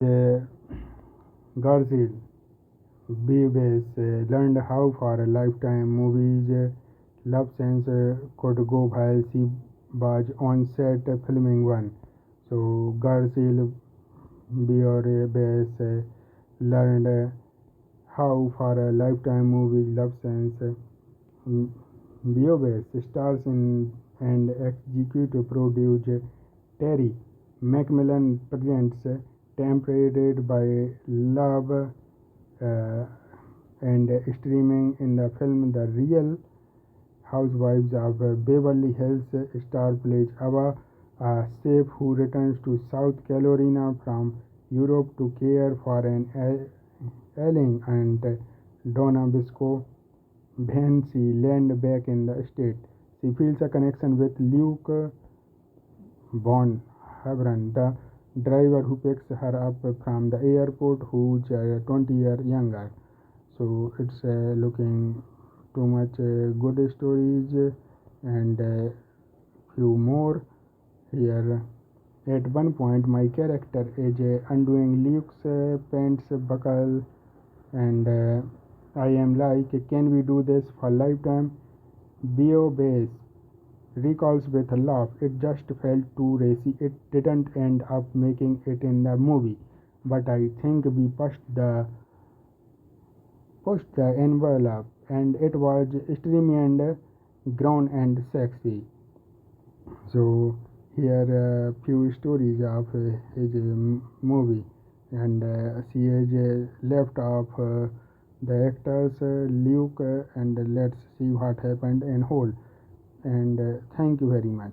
uh, Garcelle beauvais learned how for a lifetime movies love sense could go while she was on set filming one. So Garcelle beauvais learned how for a lifetime movie love sense. beauvais stars in and executive producer Terry McMillan presents Tempered by Love and streaming in the film The Real Housewives of Beverly Hills. Star plays Ava, a chef who returns to South Carolina from Europe to care for an ailing and Donna Bisco. When she lands back in the state, she feels a connection with Luke Von Hebron, the driver who picks her up from the airport, who's 20 years younger. So it's looking too much good stories and few more here. At one point, my character is undoing Luke's pants buckle, and I am like, can we do this for lifetime? Bo Base recalls with a laugh. It just felt too racy. It didn't end up making it in the movie, but I think we pushed the envelope, and it was streamy and grown and sexy. So here few stories of his movie, and she has left off the actors Luke, and let's see what happened in whole. And thank you very much.